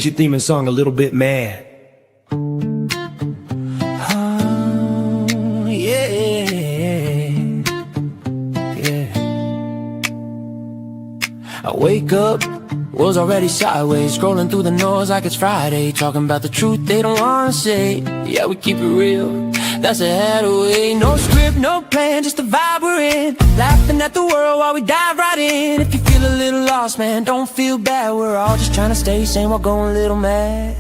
your theme and song a little bit mad. I wake up, was already sideways, scrolling through the noise like it's Friday, talking about the truth they don't wanna say. Yeah, we keep it real, that's a head away. No script, no plan, just the vibe we're in, laughing at the world while we dive right in. If you feel a little lost, man, don't feel bad, we're all just trying to stay sane while going a little mad.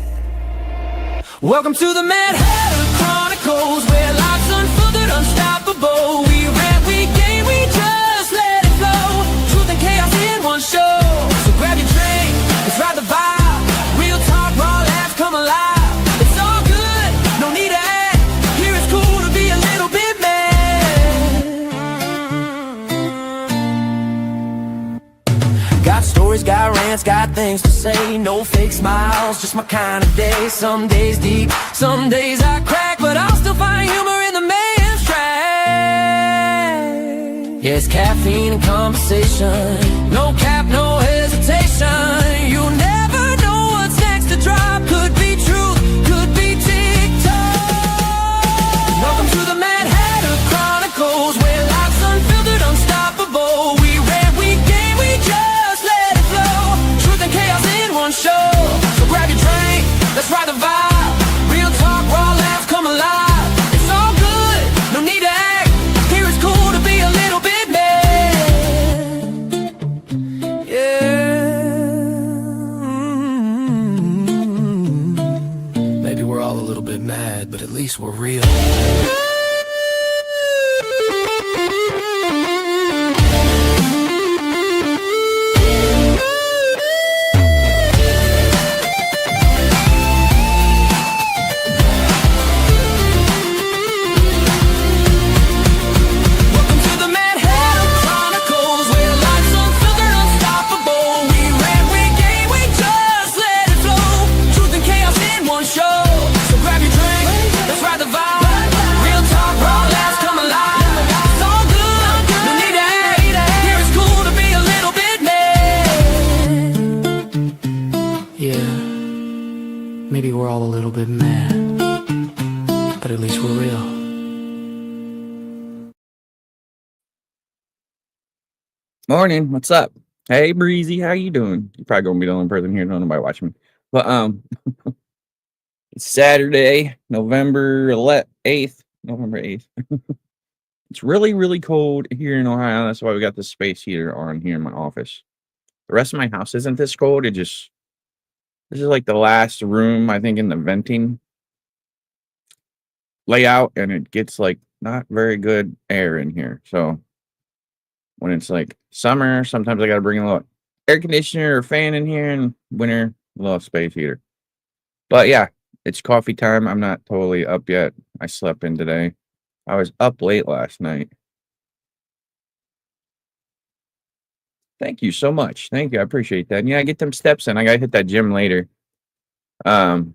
Welcome to the Mad Hatter Chronicles, where life's unfiltered, unstoppable. We rant, we game, we just let it flow. Truth and chaos in one show. So grab your drink, let's ride the vibe. Real talk, raw laughs, come alive. It's all good, no need to act. Here it's cool to be a little bit mad. Got stories, got rants, got things to say. No fake smiles, just my kind of day. Some days deep, some days I crack, but I'll still find humor in the man's track. Yeah, it's caffeine and conversation, no cap, no hesitation. You never know what's next to drop. Could be truth, could be TikTok. Welcome to the Mad Hatter Chronicles, where life's unfiltered, unstoppable. We rant, we game, we just let it flow. Truth and chaos in one show. So grab your drink, let's ride the vibe. Real talk, raw laughs, come alive. It's all good, no need to act. Here it's cool to be a little bit mad. Yeah. Maybe we're all a little bit mad, but at least we're real. Welcome to the Mad Hatter Chronicles, where life's unfiltered, unstoppable. We rant, we game, we just let it flow. Truth and chaos in one show. So grab your drink, let's ride the vibe. Real talk, raw laughs, come alive. It's all good, no need to act. Here it's cool to be a little bit mad. Yeah, maybe we're all a little bit mad, but at least we're real. Morning, what's up? Hey Breezy, how you doing? You're probably gonna be the only person here, no nobody watching me. But it's Saturday, November 8th. November 8th. It's really, really cold here in Ohio. That's why we got the space heater on here in my office. The rest of my house isn't this cold. This is like the last room, I think, in the venting layout, and it gets like not very good air in here. So when it's like summer, sometimes I gotta bring a little air conditioner or fan in here, and winter, a little space heater. But yeah, it's coffee time. I'm not totally up yet. I slept in today. I was up late last night. Thank you so much. Thank you. I appreciate that. And yeah, I get them steps in. I gotta hit that gym later. But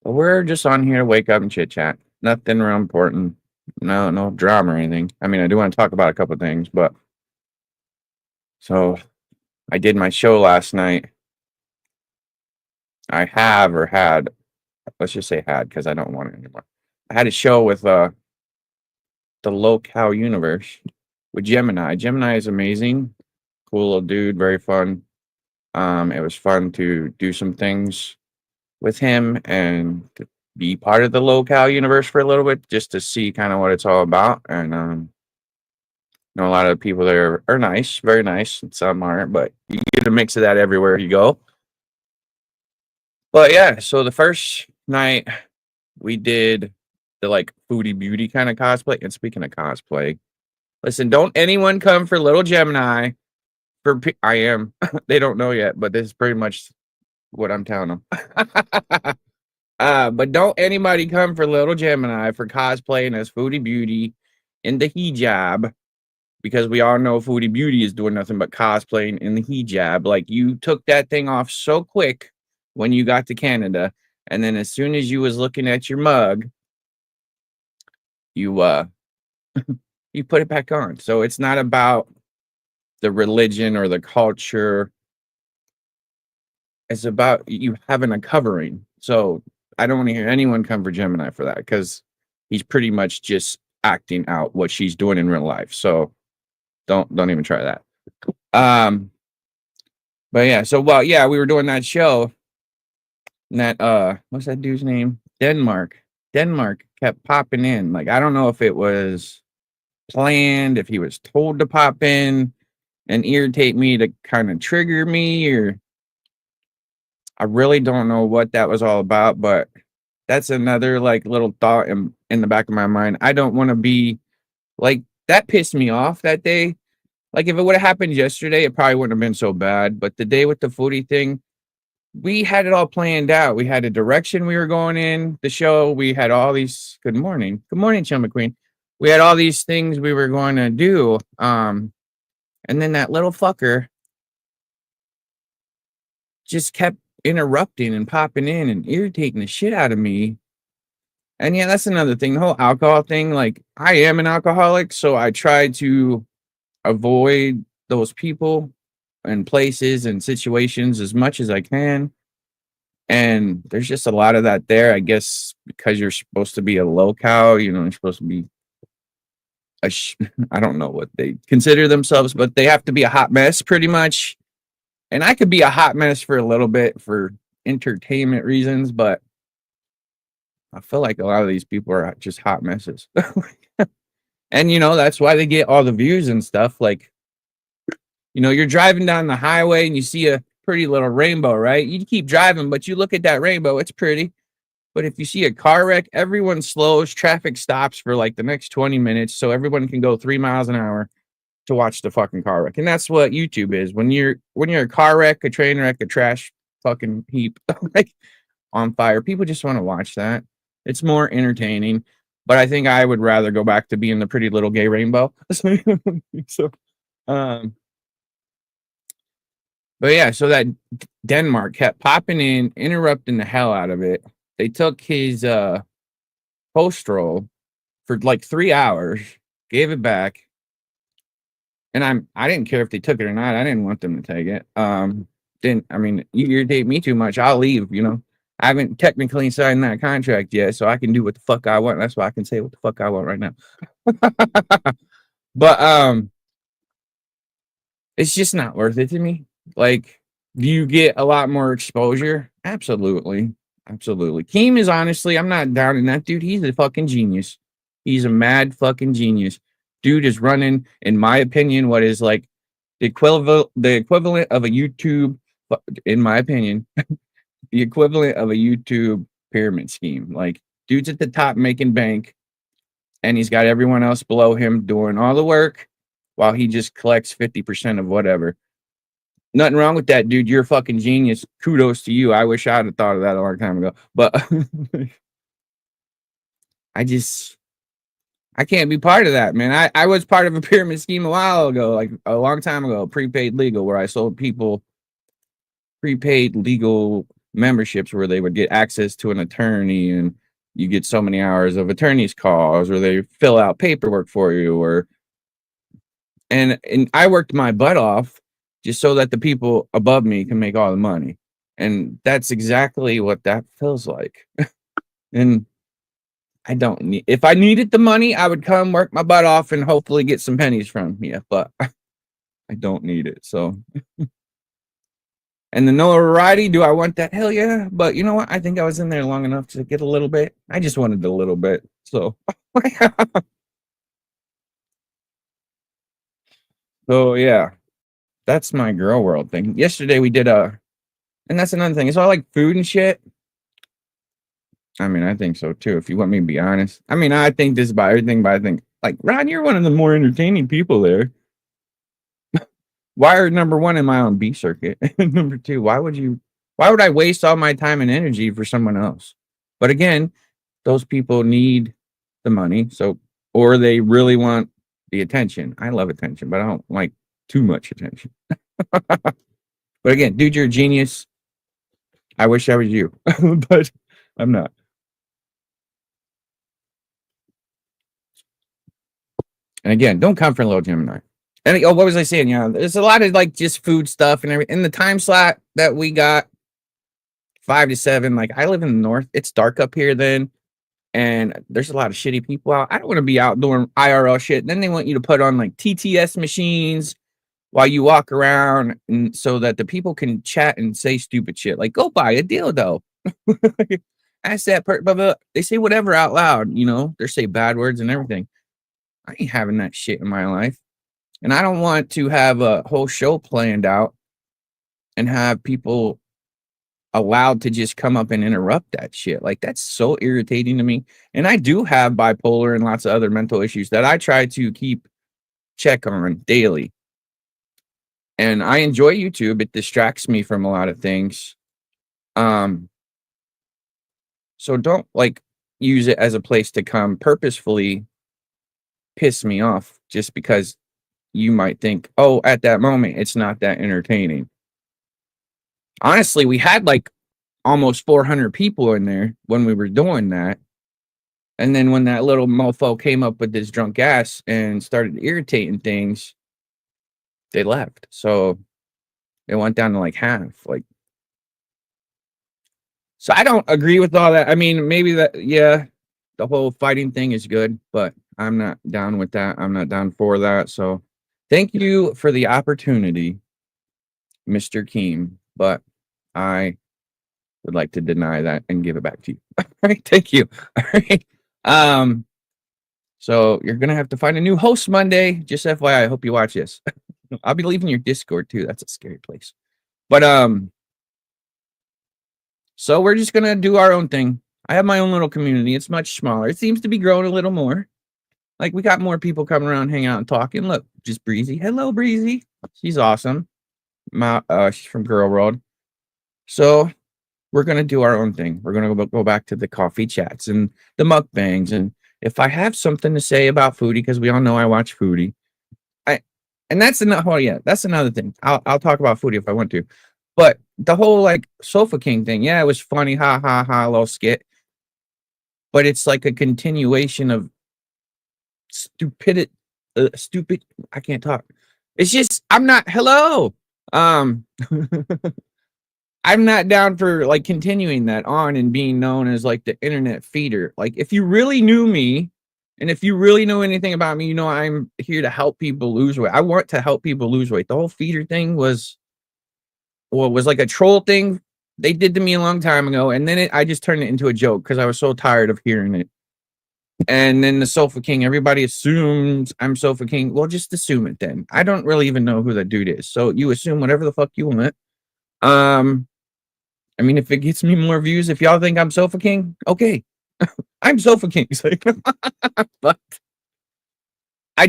we're just on here to wake up and chit chat. Nothing real important. No drama or anything. I mean, I do want to talk about a couple things, but so I did my show last night. I have or had, let's just say had, because I don't want it anymore. I had a show with the Lolcow Universe with Gemini. Gemini is amazing, cool little dude, very fun. It was fun to do some things with him and to be part of the Lolcow Universe for a little bit, just to see kind of what it's all about. And know a lot of the people there are nice, very nice, and some aren't, but you get a mix of that everywhere you go. But yeah, so the first night we did the like foodie beauty kind of cosplay. And speaking of cosplay, listen, don't anyone come for little Gemini. I am. They don't know yet, but this is pretty much what I'm telling them. But don't anybody come for little Gemini for cosplaying as foodie beauty in the hijab, because we all know foodie beauty is doing nothing but cosplaying in the hijab. Like, you took that thing off so quick when you got to Canada, and then as soon as you was looking at your mug, you you put it back on. So it's not about the religion or the culture. It's about you having a covering. So I don't want to hear anyone come for Gemini for that because he's pretty much just acting out what she's doing in real life. So don't even try that. But yeah, so well, yeah, we were doing that show. And that what's that dude's name? Denmark. Denmark kept popping in. Like I don't know if it was planned, if he was told to pop in and irritate me to kind of trigger me, or I really don't know what that was all about, but that's another like little thought in the back of my mind. I don't want to be like that pissed me off that day. Like if it would have happened yesterday, it probably wouldn't have been so bad. But the day with the footy thing, we had it all planned out. We had a direction we were going in the show. We had all these good morning, Chum McQueen. We had all these things we were going to do. And then that little fucker just kept interrupting and popping in and irritating the shit out of me. And yeah, that's another thing. The whole alcohol thing, like I am an alcoholic, so I try to avoid those people and places and situations as much as I can. And there's just a lot of that there, I guess, because you're supposed to be a Lolcow, you know, you're supposed to be I don't know what they consider themselves, but they have to be a hot mess pretty much. And I could be a hot mess for a little bit for entertainment reasons, but I feel like a lot of these people are just hot messes. And, you know, that's why they get all the views and stuff. Like, you know, you're driving down the highway and you see a pretty little rainbow, right? You keep driving, but you look at that rainbow, it's pretty. But if you see a car wreck, everyone slows, traffic stops for like the next 20 minutes so everyone can go 3 miles an hour to watch the fucking car wreck. And that's what YouTube is. When you're a car wreck, a train wreck, a trash fucking heap like on fire, people just want to watch that. It's more entertaining. But I think I would rather go back to being the pretty little gay rainbow. So but yeah, so that Denmark kept popping in, interrupting the hell out of it. They took his post roll for like 3 hours, gave it back. And I didn't care if they took it or not. I didn't want them to take it. You irritate me too much, I'll leave, you know. I haven't technically signed that contract yet, so I can do what the fuck I want. That's why I can say what the fuck I want right now. But it's just not worth it to me. Like, do you get a lot more exposure? Absolutely. Absolutely. Keem is honestly, I'm not down in that dude. He's a fucking genius. He's a mad fucking genius. Dude is running, in my opinion, what is like the equivalent of a YouTube, in my opinion, the equivalent of a YouTube pyramid scheme. Like, dude's at the top making bank, and he's got everyone else below him doing all the work while he just collects 50% of whatever. Nothing wrong with that, dude. You're a fucking genius. Kudos to you. I wish I'd have thought of that a long time ago. But I can't be part of that, man. I was part of a pyramid scheme a while ago, like a long time ago, prepaid legal, where I sold people prepaid legal memberships where they would get access to an attorney, and you get so many hours of attorney's calls, or they fill out paperwork for you, and I worked my butt off just so that the people above me can make all the money. And that's exactly what that feels like. And I don't need, if I needed the money, I would come work my butt off and hopefully get some pennies from you, but I don't need it. So, and the notoriety, do I want that? Hell yeah. But you know what? I think I was in there long enough to get a little bit. I just wanted a little bit. So, so yeah, that's my GorlWorld thing. Yesterday we did and that's another thing. It's all like food and shit. I mean, I think so too, if you want me to be honest. I mean, I think this about everything, but I think, like, Ron, you're one of the more entertaining people there. Why are number one, am I on B circuit? Number two, why would I waste all my time and energy for someone else? But again, those people need the money, so, or they really want the attention. I love attention, but I don't like too much attention. But again, dude, you're a genius. I wish I was you, but I'm not. And again, don't come for Little Gemini. And what was I saying? Yeah, there's a lot of like just food stuff and everything. In the time slot that we got, 5 to 7. Like, I live in the north. It's dark up here then, and there's a lot of shitty people out. I don't want to be out doing IRL shit. Then they want you to put on like TTS machines while you walk around, and so that the people can chat and say stupid shit. Like, go buy a dildo. Ask that blah, blah. They say whatever out loud, you know. They say bad words and everything. I ain't having that shit in my life. And I don't want to have a whole show planned out and have people allowed to just come up and interrupt that shit. Like, that's so irritating to me. And I do have bipolar and lots of other mental issues that I try to keep check on daily. And I enjoy YouTube. It distracts me from a lot of things. So don't like use it as a place to come purposefully piss me off just because you might think, oh, at that moment, it's not that entertaining. Honestly, we had like almost 400 people in there when we were doing that. And then when that little mofo came up with this drunk ass and started irritating things, they left. So it went down to like half. Like, so I don't agree with all that. I mean, maybe that, yeah, the whole fighting thing is good, but I'm not down with that. I'm not down for that. So thank you for the opportunity, Mr. Keem, but I would like to deny that and give it back to you. All right, thank you. All right. So you're gonna have to find a new host Monday. Just FYI, I hope you watch this. I'll be leaving your Discord too. That's a scary place. But so we're just gonna do our own thing. I have my own little community. It's much smaller. It seems to be growing a little more. Like, we got more people coming around, hanging out and talking. Look, just Breezy. Hello, Breezy. She's awesome. She's from GorlWorld. So we're gonna do our own thing. We're gonna go back to the coffee chats and the mukbangs. And if I have something to say about foodie, because we all know I watch foodie, and that's another. Oh yeah, that's another thing. I'll talk about foodie if I want to. But the whole like Sofa King thing, yeah, it was funny, ha ha ha, little skit. But it's like a continuation of stupid. I can't talk. It's just I'm not. Hello. I'm not down for like continuing that on and being known as like the internet feeder. Like, if you really knew me, and if you really know anything about me, you know I'm here to help people lose weight. I want to help people lose weight. The whole feeder thing was like a troll thing they did to me a long time ago, and then I just turned it into a joke because I was so tired of hearing it. And then the Sofa King, everybody assumes I'm Sofa King. Well, just assume it then. I don't really even know who that dude is, so you assume whatever the fuck you want. I mean, if it gets me more views, if y'all think I'm Sofa King, okay, I'm Sofa King. But I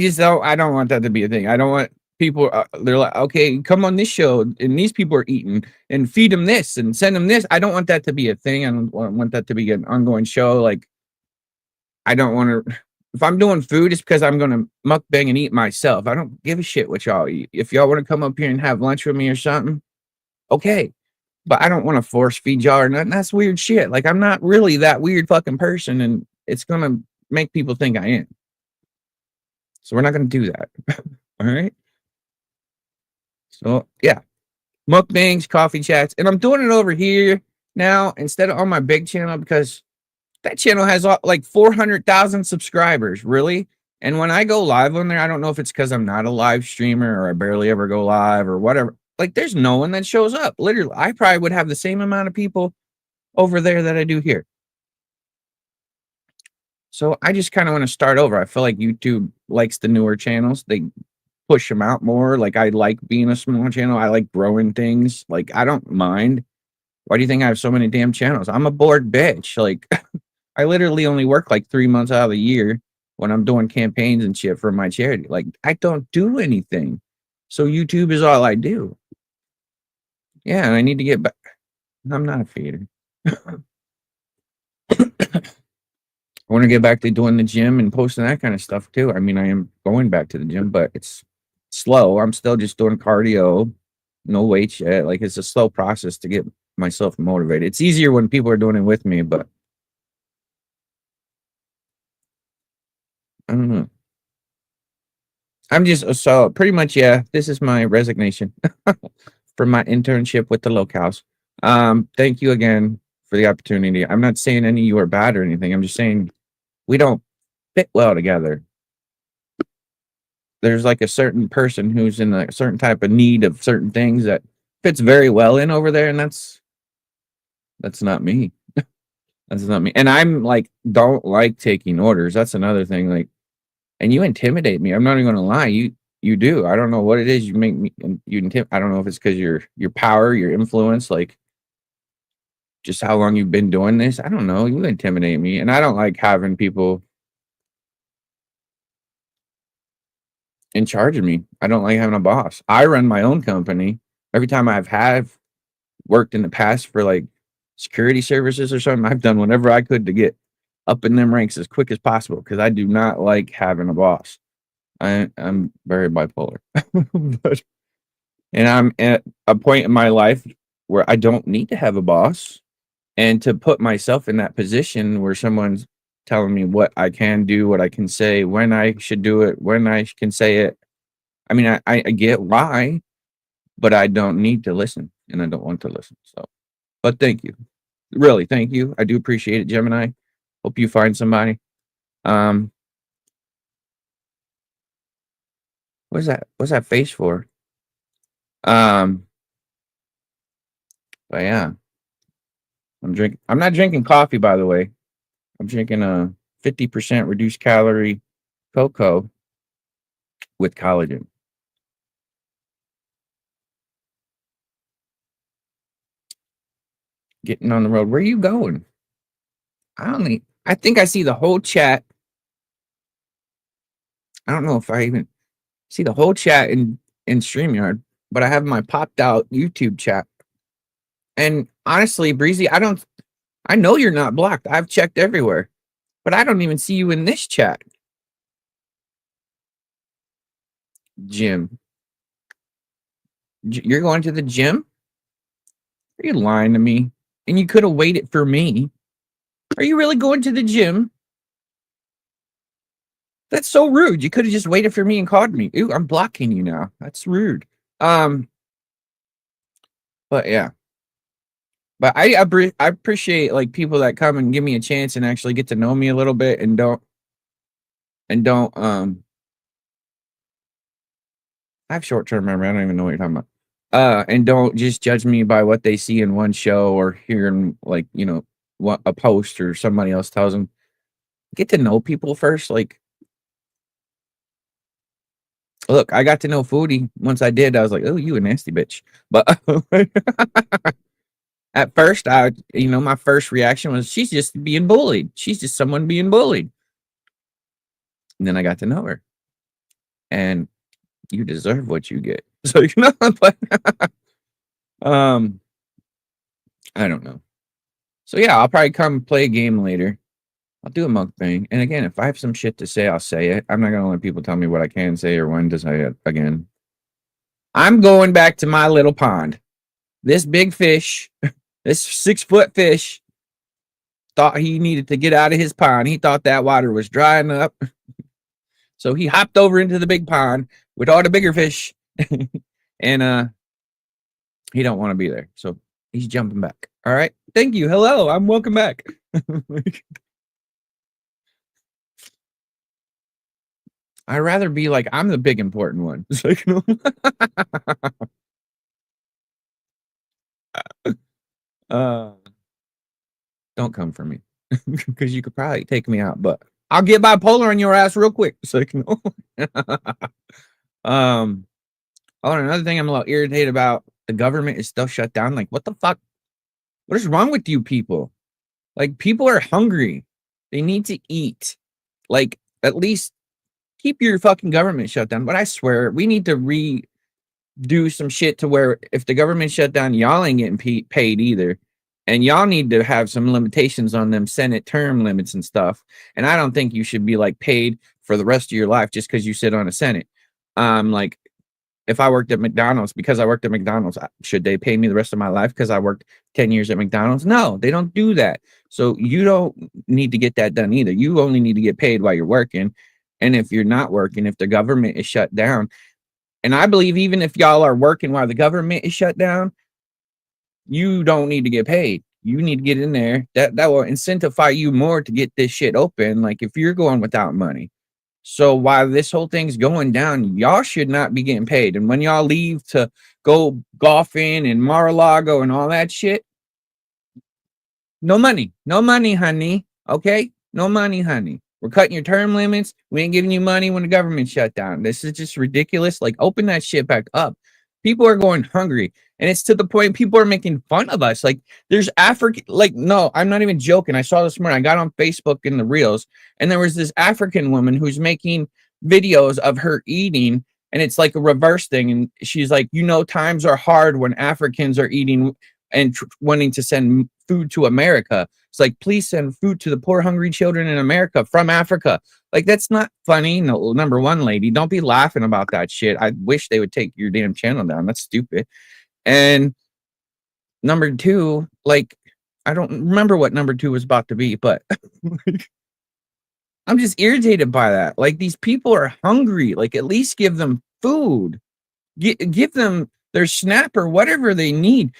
don't want that to be a thing. I don't want people, they're like, okay, come on this show, and these people are eating, and feed them this, and send them this. I don't want that to be a thing. I don't want that to be an ongoing show. Like, I don't want to, if I'm doing food, it's because I'm going to mukbang and eat myself. I don't give a shit what y'all eat. If y'all want to come up here and have lunch with me or something, okay. But I don't want to force feed y'all or nothing. That's weird shit. Like, I'm not really that weird fucking person, and it's going to make people think I am. So we're not going to do that. All right. So yeah, mukbangs, coffee chats, and I'm doing it over here now instead of on my big channel because that channel has like 400,000 subscribers. Really? And when I go live on there, I don't know if it's because I'm not a live streamer or I barely ever go live or whatever. Like, there's no one that shows up. Literally, I probably would have the same amount of people over there that I do here. So I just kind of want to start over. I feel like YouTube likes the newer channels. They push them out more. Like, I like being a small channel. I like growing things. Like, I don't mind. Why do you think I have so many damn channels? I'm a bored bitch. Like, I literally only work like 3 months out of the year when I'm doing campaigns and shit for my charity. Like, I don't do anything. So YouTube is all I do. Yeah, and I need to get back. I'm not a feeder. I want to get back to doing the gym and posting that kind of stuff too. I mean, I am going back to the gym, but it's slow. I'm still just doing cardio, no weights yet. Like, it's a slow process to get myself motivated. It's easier when people are doing it with me, but I don't know. I'm just, so pretty much, yeah, this is my resignation from my internship with the Lolcows. Thank you again for the opportunity. I'm not saying any of you are bad or anything. I'm just saying we don't fit well together. There's like a certain person who's in a certain type of need of certain things that fits very well in over there, and that's not me. That's not me. And I'm like, don't like taking orders. That's another thing. Like, and you intimidate me. I'm not even gonna lie. You do. I don't know what it is. You make me. I don't know if it's because your power, your influence, like just how long you've been doing this. I don't know. You intimidate me, and I don't like having people in charge of me. I don't like having a boss. I run my own company. Every time have worked in the past for like security services or something, I've done whatever I could to get up in them ranks as quick as possible because I do not like having a boss. I'm very bipolar, but and I'm at a point in my life where I don't need to have a boss, and to put myself in that position where someone's telling me what I can do, what I can say, when I should do it, when I can say it. I mean, I get why, but I don't need to listen, and I don't want to listen. So, but thank you, really, thank you. I do appreciate it, Gemini. Hope you find somebody. Um, what's that? What's that face for? Um, but yeah, I'm not drinking coffee, by the way. I'm drinking a 50% reduced calorie cocoa with collagen. Getting on the road. Where are you going? I think I see the whole chat. I don't know if I even see the whole chat in StreamYard, but I have my popped out YouTube chat. And honestly, Breezy, I know you're not blocked. I've checked everywhere, but I don't even see you in this chat. Gym. You're going to the gym? Are you lying to me? And you could have waited for me. Are you really going to the gym? That's so rude. You could have just waited for me and called me. Ooh, I'm blocking you now. That's rude. But yeah. But I appreciate like people that come and give me a chance and actually get to know me a little bit and don't I have short-term memory. I don't even know what you're talking about. And don't just judge me by what they see in one show or hearing like, what a post or somebody else tells them. Get to know people first. Like, look, I got to know Foodie. Once I did, I was like, oh, you a nasty bitch. But at first, my first reaction was she's just being bullied. She's just someone being bullied. And then I got to know her. And you deserve what you get. So, but I don't know. So yeah, I'll probably come play a game later. I'll do a mukbang. And again, if I have some shit to say, I'll say it. I'm not gonna let people tell me what I can say or when to say it again. I'm going back to my little pond. This big fish, this 6-foot fish, thought he needed to get out of his pond. He thought that water was drying up. So he hopped over into the big pond with all the bigger fish. And he don't want to be there. So he's jumping back. All right. Thank you. Hello. I'm welcome back. I'd rather be like, I'm the big important one. It's like, don't come for me because you could probably take me out, but I'll get bipolar on your ass real quick. So oh, and another thing I'm a little irritated about, the government is still shut down. Like, what the fuck? What is wrong with you people? Like, people are hungry. They need to eat. Like, at least keep your fucking government shut down. But I swear, we need to do some shit to where if the government shut down, y'all ain't getting paid either. And y'all need to have some limitations on them Senate term limits and stuff. And I don't think you should be like paid for the rest of your life just because you sit on a Senate. Like if I worked at McDonald's, because I worked at McDonald's, should they pay me the rest of my life because I worked 10 years at McDonald's? No, they don't do that. So you don't need to get that done either. You only need to get paid while you're working. And if you're not working, if the government is shut down, and I believe even if y'all are working while the government is shut down, you don't need to get paid. You need to get in there. That will incentivize you more to get this shit open. Like if you're going without money. So while this whole thing's going down, y'all should not be getting paid. And when y'all leave to go golfing and Mar-a-Lago and all that shit, no money. No money, honey. Okay? No money, honey. We're cutting your term limits. We ain't giving you money when the government shut down. This is just ridiculous. Like, open that shit back up. People are going hungry. And it's to the point people are making fun of us. Like, there's African, like, no, I'm not even joking. I saw this morning. I got on Facebook in the reels, and there was this African woman who's making videos of her eating, and it's like a reverse thing. And she's like, times are hard when Africans are eating and wanting to send food to America. It's like, please send food to the poor, hungry children in America from Africa. Like, that's not funny. No, number one, lady, don't be laughing about that shit. I wish they would take your damn channel down. That's stupid. And number two, like, I don't remember what number two was about to be, but I'm just irritated by that. Like, these people are hungry. Like, at least give them food. Give them their SNAP or whatever they need.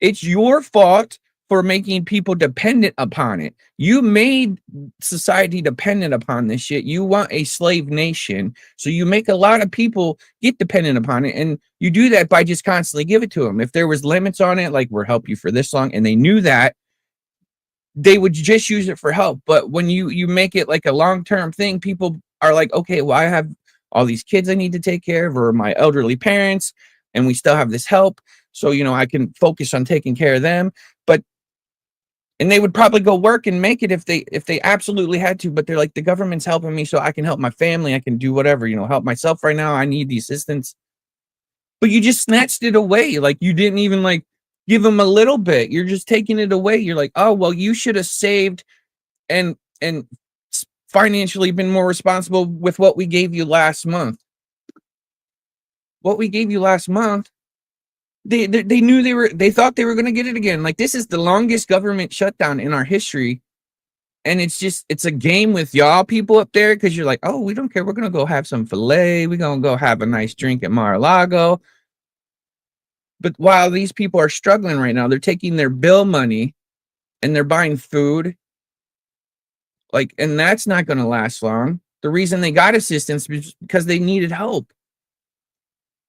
It's your fault for making people dependent upon it. You made society dependent upon this shit. You want a slave nation, so you make a lot of people get dependent upon it, and you do that by just constantly give it to them. If there was limits on it, like, we'll help you for this long, and they knew that, they would just use it for help. But when you make it like a long-term thing, people are like, okay, well, I have all these kids I need to take care of, or my elderly parents, and we still have this help. So, I can focus on taking care of them. And they would probably go work and make it if they absolutely had to. But they're like, the government's helping me so I can help my family. I can do whatever, help myself right now. I need the assistance. But you just snatched it away. Like, you didn't even like give them a little bit. You're just taking it away. You're like, oh, well, you should have saved and financially been more responsible with what we gave you last month. What we gave you last month, they knew they thought they were going to get it again. Like, this is the longest government shutdown in our history. And it's a game with y'all people up there, because you're like, oh, we don't care. We're going to go have some filet. We're going to go have a nice drink at Mar-a-Lago. But while these people are struggling right now, they're taking their bill money and they're buying food. Like, and that's not going to last long. The reason they got assistance is because they needed help.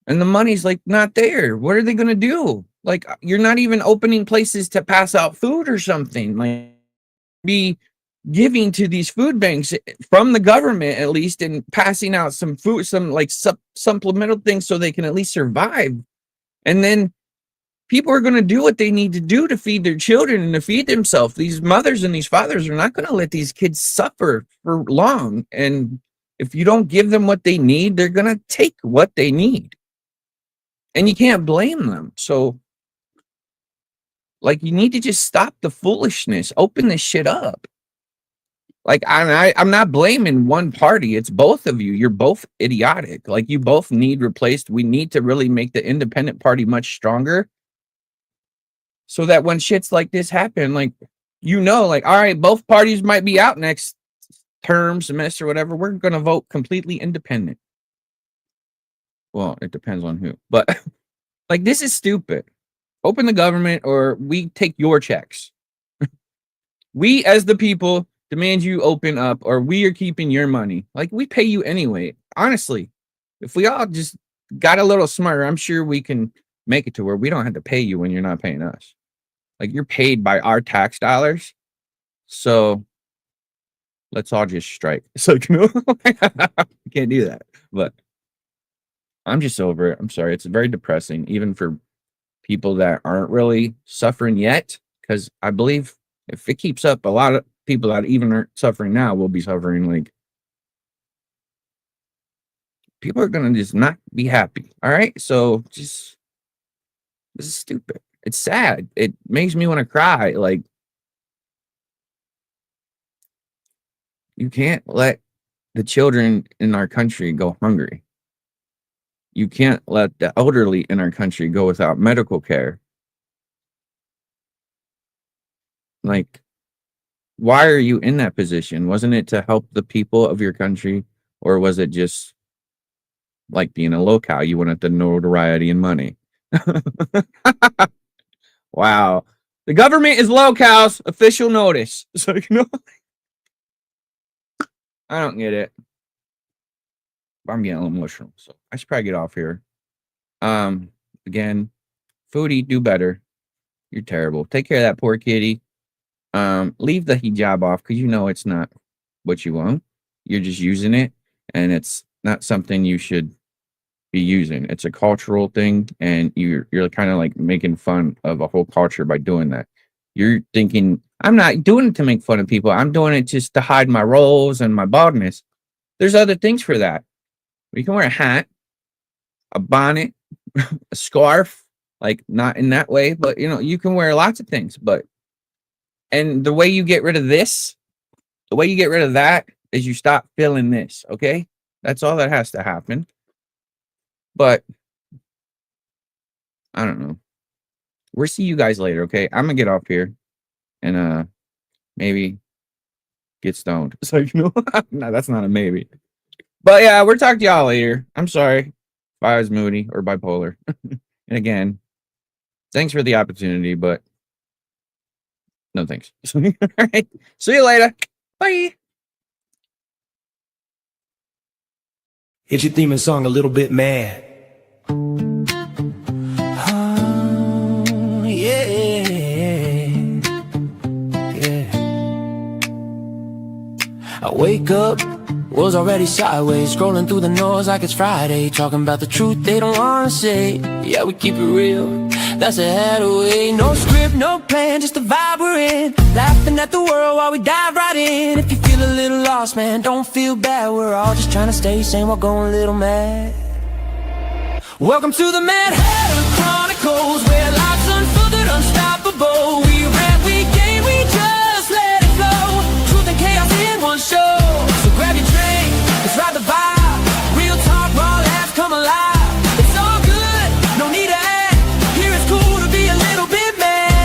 And the money's like not there. What are they going to do? Like, you're not even opening places to pass out food or something. Like, be giving to these food banks from the government, at least, and passing out some food, some like supplemental things so they can at least survive. And then people are going to do what they need to do to feed their children and to feed themselves. These mothers and these fathers are not going to let these kids suffer for long. And if you don't give them what they need, they're going to take what they need. And you can't blame them. So, like, you need to just stop the foolishness. Open this shit up. Like, I'm not blaming one party. It's both of you. You're both idiotic. Like, you both need replaced. We need to really make the independent party much stronger, so that when shits like this happen, like, like, all right, both parties might be out next term, semester, whatever. We're going to vote completely independent. Well, it depends on who. But, like, this is stupid. Open the government, or we take your checks. We, as the people, demand you open up, or we are keeping your money. Like, we pay you anyway. Honestly, if we all just got a little smarter, I'm sure we can make it to where we don't have to pay you when you're not paying us. Like, you're paid by our tax dollars. So let's all just strike. It's like, no, you can't do that. But I'm just over it. I'm sorry. It's very depressing, even for people that aren't really suffering yet. Because I believe if it keeps up, a lot of people that even aren't suffering now will be suffering. Like, people are going to just not be happy. All right. So this is stupid. It's sad. It makes me want to cry. Like, you can't let the children in our country go hungry. You can't let the elderly in our country go without medical care. Like, why are you in that position? Wasn't it to help the people of your country? Or was it just like being a Lolcow? You wanted the notoriety and money. Wow. The government is Lolcow's official notice. So, you know, I don't get it. I'm getting a little emotional, so I should probably get off here. Again, Foodie, do better. You're terrible. Take care of that poor kitty. Leave the hijab off because you know it's not what you want. You're just using it, and it's not something you should be using. It's a cultural thing, and you're kind of like making fun of a whole culture by doing that. You're thinking, I'm not doing it to make fun of people. I'm doing it just to hide my rolls and my baldness. There's other things for that. You can wear a hat, a bonnet, a scarf, like not in that way, but you know, you can wear lots of things. And the way you get rid of this, the way you get rid of that is you stop feeling this, okay? That's all that has to happen. But I don't know. We'll see you guys later, okay? I'm gonna get off here and maybe get stoned. So you know, no, that's not a maybe. But yeah, we'll talk to y'all later. I'm sorry if I was moody or bipolar. And again, thanks for the opportunity, but no thanks. All right. See you later. Bye. Hit your theme and song a little bit mad. I wake up, world's already sideways, scrolling through the noise like it's Friday, talking about the truth they don't wanna say. Yeah, we keep it real, that's a headway. No script, no plan, just the vibe we're in, laughing at the world while we dive right in. If you feel a little lost, man, don't feel bad, we're all just trying to stay sane while going a little mad. Welcome to the Mad Hatter Chronicles, where life's unfiltered, unstoppable. We rap, we game, we just let it flow. Truth and chaos in one show. So grab your drink, let's ride the vibe. Real talk, raw laughs come alive. It's all good, no need to act. Here it's cool to be a little bit mad.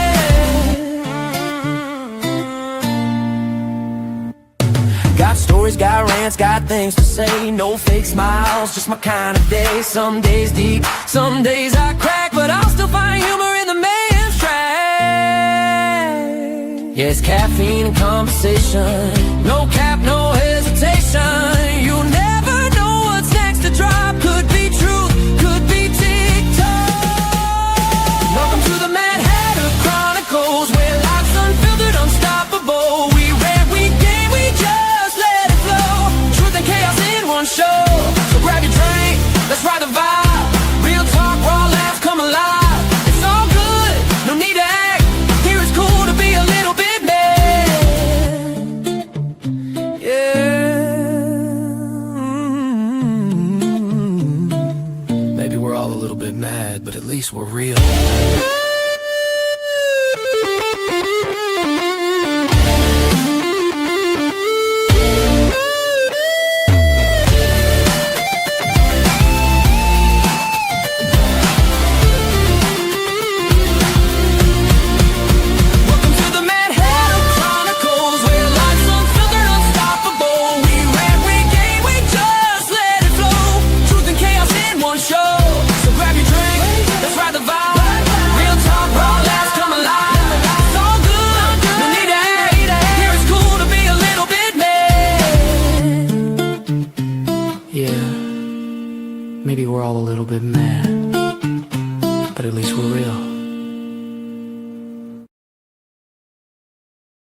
Got stories, got rants, got things to say. No fake smiles, just my kind of day. Some days deep, some days I crack, but I'll still find humor in the man's track. Yeah, it's caffeine and conversation, no cap, no hesitation. You never know what's next to drop. Could be truth, could be TikTok. Welcome to the Mad Hatter Chronicles, where life's unfiltered, unstoppable. We rant, we game, we just let it flow. Truth and chaos in one show. So grab your drink, let's ride the vibe. Real talk, raw laughs come alive. It's all good, no need to act. Here it's cool to be a little bit mad. Yeah. Maybe we're all a little bit mad, but at least we're real.